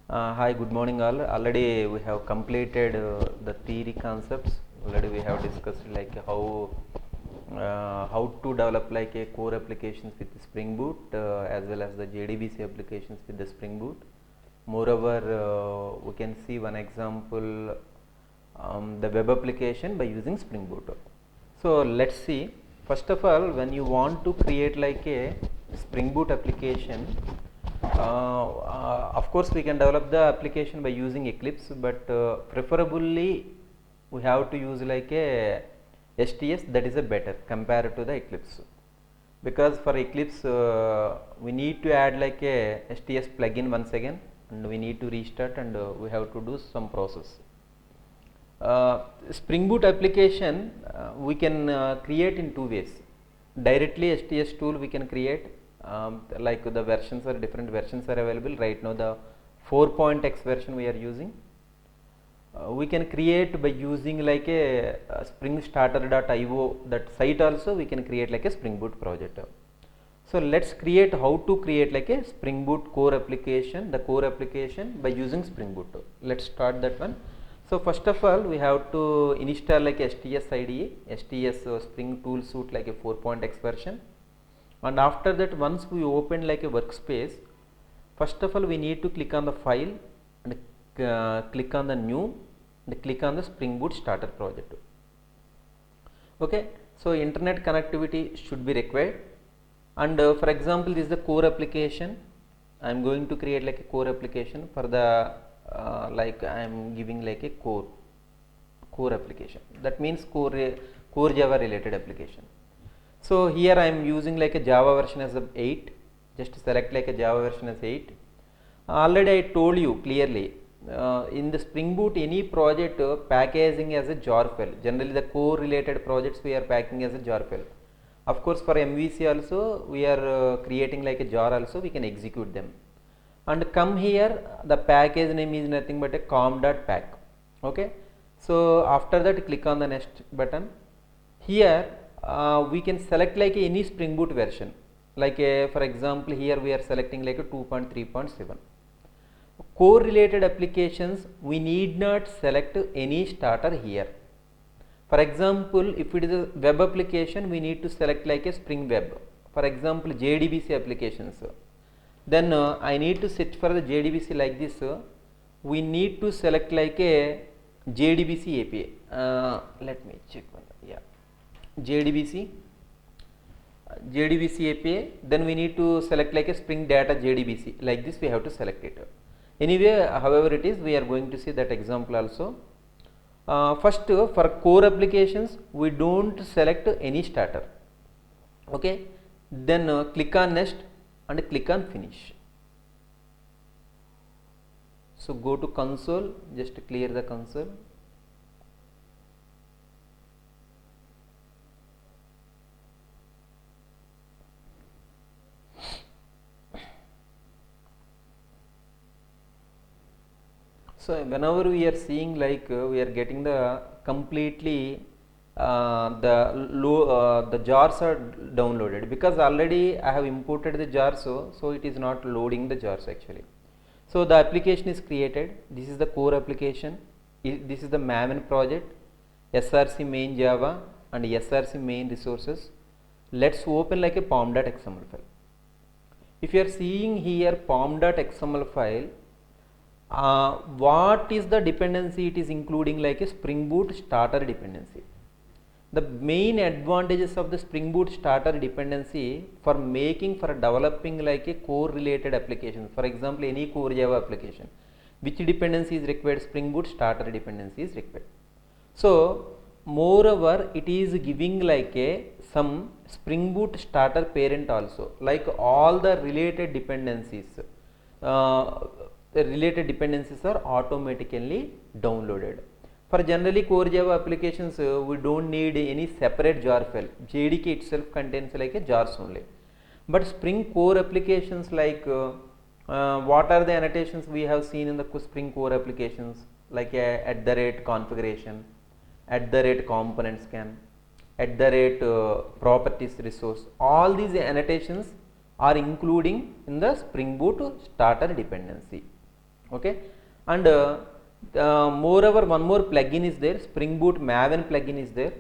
Hi, good morning all. Already we have completed the theory concepts. Already we have discussed like how to develop like a core applications with Spring Boot as well as the JDBC applications with the Spring Boot. Moreover, we can see one example, the web application by using Spring Boot. So let's see. First of all, when you want to create like a Spring Boot application, of course we can develop the application by using Eclipse, but preferably we have to use like a STS, that is a better compared to the Eclipse, because for Eclipse we need to add like a STS plugin once again, and we need to restart, and we have to do some process. Spring Boot application we can create in two ways. Directly STS tool we can create, like the versions are different versions are available right now. The 4.x version we are using. We can create by using like a springstarter.io, that site also we can create like a Spring Boot project. So let's create how to create like a Spring Boot core application, the core application by using Spring Boot. Let's start that one. So first of all, we have to install like STS IDE, STS Spring Tool Suite like a 4.x version. And after that, once we open like a workspace, first of all we need to click on the file and click on the new and click on the Spring Boot starter project. Okay, so internet connectivity should be required, and for example this is the core application. I am going to create like a core application for the like I am giving like a core application, that means core Java related application. So here I am using like a Java version as 8, just select like a Java version as 8. Already I told you clearly, in the Spring Boot any project packaging as a jar file. Generally the core related projects we are packing as a jar file. Of course for MVC also we are creating like a jar also, we can execute them. And come here, the package name is nothing but a com.pack. Okay, so after that click on the next button. Here we can select like any Spring Boot version, like for example here we are selecting like a 2.3.7. core related applications we need not select any starter here. For example, if it is a web application, we need to select like a Spring Web, for example JDBC applications. Then I need to set for the JDBC like this. We need to select like a JDBC API. Let me check one. Yeah, JDBC API. Then we need to select like a Spring Data JDBC, like this we have to select it. Anyway, however it is, we are going to see that example also. First, for core applications we don't select any starter. Okay, then click on next and click on finish. So go to console, just clear the console. So whenever we are seeing like we are getting the completely the jars are downloaded, because already I have imported the jars, so it is not loading the jars actually. So the application is created. This is the core application. This is the maven project, src main java and src main resources. Let's open like a pom.xml file. If you are seeing here pom.xml file, what is the dependency it is including, like a Spring Boot starter dependency. The main advantages of the Spring Boot starter dependency for developing like a core related application, for example any core Java application, which dependency is required? Spring Boot starter dependency is required. So moreover it is giving like a some Spring Boot starter parent also, like all the related dependencies are automatically downloaded. For generally core Java applications, we don't need any separate jar file. JDK itself contains like a jars only. But Spring core applications, like what are the annotations we have seen in the Spring core applications, like @configuration, @component scan, @properties resource. All these annotations are including in the Spring Boot starter dependency. Okay, and moreover one more plugin is there, Spring Boot Maven plugin is there,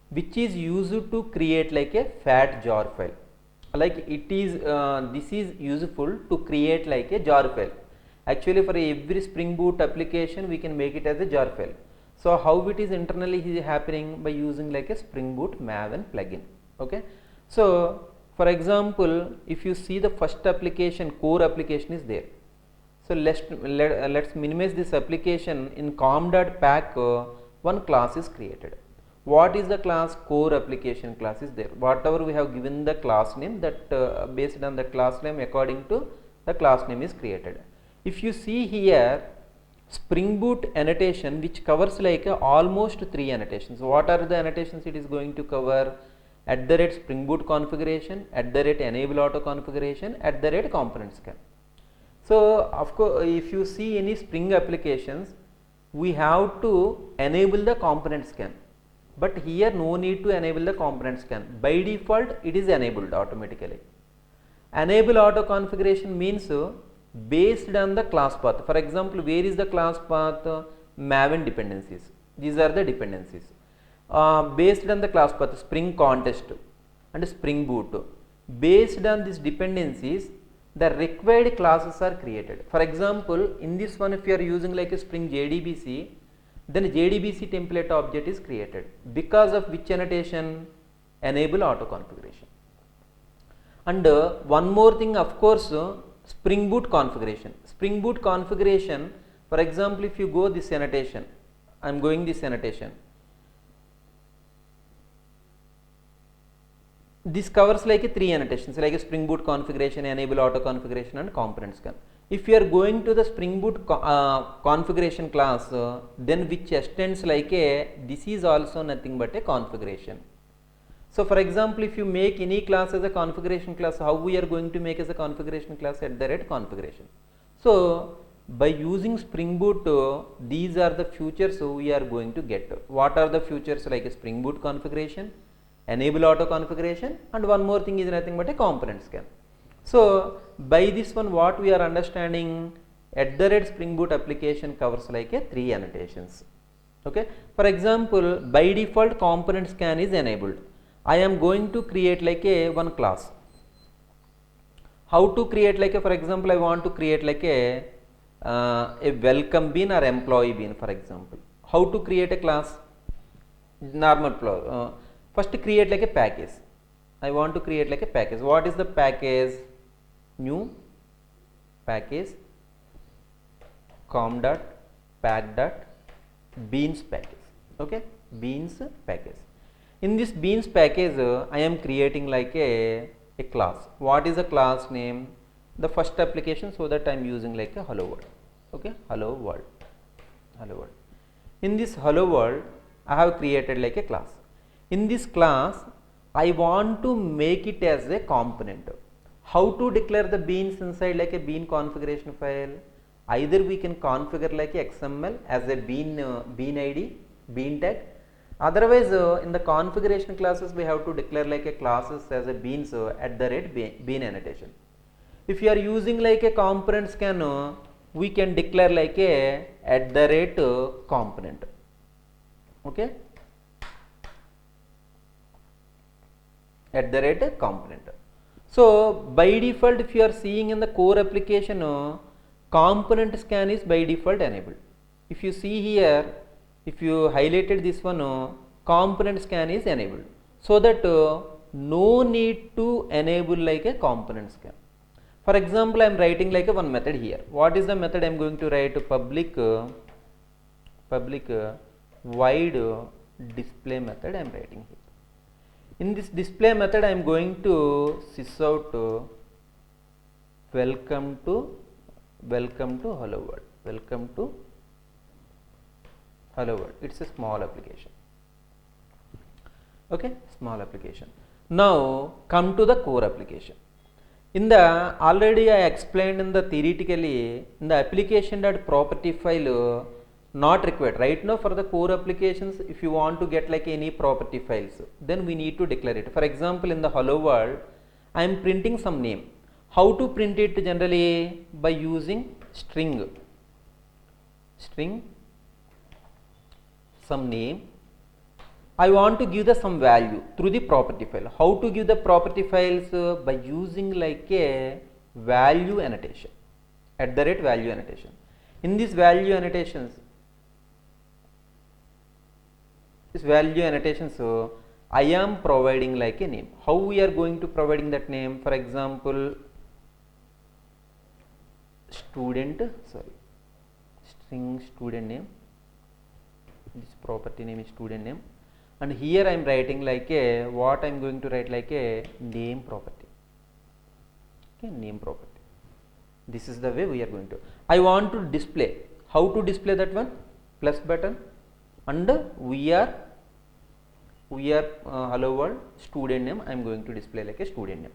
which is used to create like a fat jar file. Like it is this is useful to create like a jar file. Actually for every Spring Boot application we can make it as a jar file. So how it is internally is happening? By using like a Spring Boot Maven plugin. Okay, so for example if you see the first application, core application is there. So let's minimize this application. In com.pack one class is created. What is the class? Core application class is there. Whatever we have given the class name, that based on the class name, according to the class name is created. If you see here, Spring Boot annotation, which covers like almost 3 annotations. What are the annotations it is going to cover? @Spring Boot configuration, @enable auto configuration, @component scan. So of course if you see any Spring applications, we have to enable the component scan, but here no need to enable the component scan. By default it is enabled automatically. Enable auto configuration means based on the class path. For example, where is the class path? Maven dependencies. These are the dependencies. Based on the class path, Spring Contest and Spring Boot. Based on these dependencies, the required classes are created. For example, in this one, if you are using like a Spring JDBC, then JDBC template object is created. Because of which annotation? Enable auto configuration. And one more thing, of course, Spring Boot configuration. Spring Boot configuration, for example, if you go this annotation, I am going this annotation. This covers like 3 annotations, like a Spring Boot configuration, enable auto configuration, and component scan. If you are going to the Spring Boot configuration class, then which extends like this is also nothing but a configuration. So for example, if you make any class as a configuration class, how we are going to make as a configuration class? @configuration. So by using Spring Boot, these are the features we are going to get. What are the features? Like a Spring Boot configuration, enable auto configuration, and one more thing is nothing but a component scan. So by this one, what we are understanding, @Spring Boot application covers like 3 annotations. Okay, for example, by default component scan is enabled. I am going to create like one class. How to create like for example, I want to create like a welcome bean or employee bean, for example. How to create a class? Normal flow. First create like a package. I want to create like a package. What is the package? New package com.pack.beans package. Okay, beans package. In this beans package, I am creating like a class. What is the class name? The first application, so that I am using like a hello world. Okay, hello world. In this hello world, I have created like a class. In this class, I want to make it as a component. How to declare the beans inside like a bean configuration file? Either we can configure like a XML as a bean ID, bean tag. Otherwise, in the configuration classes, we have to declare like a classes as a beans @bean annotation. If you are using like a component scan, we can declare like a @component. Okay, @component. So by default, if you are seeing in the core application, component scan is by default enabled. If you see here, if you highlighted this one, component scan is enabled, so that no need to enable like a component scan. For example, I am writing like a one method here. What is the method I am going to write? Public void display method I am writing here. In this display method, I am going to sysout welcome to hello world. Welcome to hello world. It's a small application. Okay, small application. Now come to the core application. In the already I explained in the theoretically, in the application.property file not required right now. For the core applications, if you want to get like any property files, then we need to declare it. For example, in the hello world, I am printing some name. How to print it? Generally by using string. string some name. I want to give the some value through the property file. How to give the property files? By using like a value annotation, @value annotation. In this value annotations, so I am providing like a name. How we are going to providing that name? For example, string student name. This property name is student name, and here I am writing like a, what I am going to write like a name property. Okay, name property. This is the way we are going to. I want to display. How to display that one? Plus button, and we are hello world student name. I am going to display like a student name.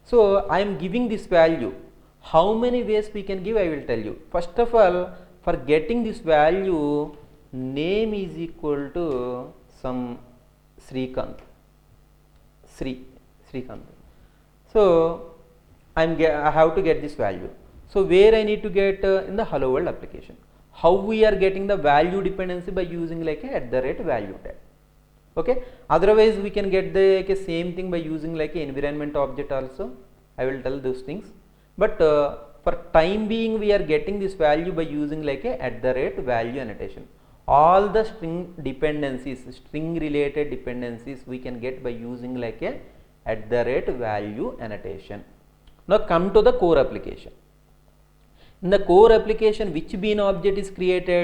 So I am giving this value. How many ways we can give? I will tell you. First of all, for getting this value, name is equal to some Srikanth. Srikanth. So I have to get this value. So where I need to get in the hello world application. How we are getting the value dependency? By using like a @value tag. Okay. Otherwise we can get the like same thing by using like a environment object also. I will tell those things. But for time being, we are getting this value by using like a @value annotation. All the string dependencies, string related dependencies, we can get by using like a @value annotation. Now come to the core application. In the core application, which bean object is created?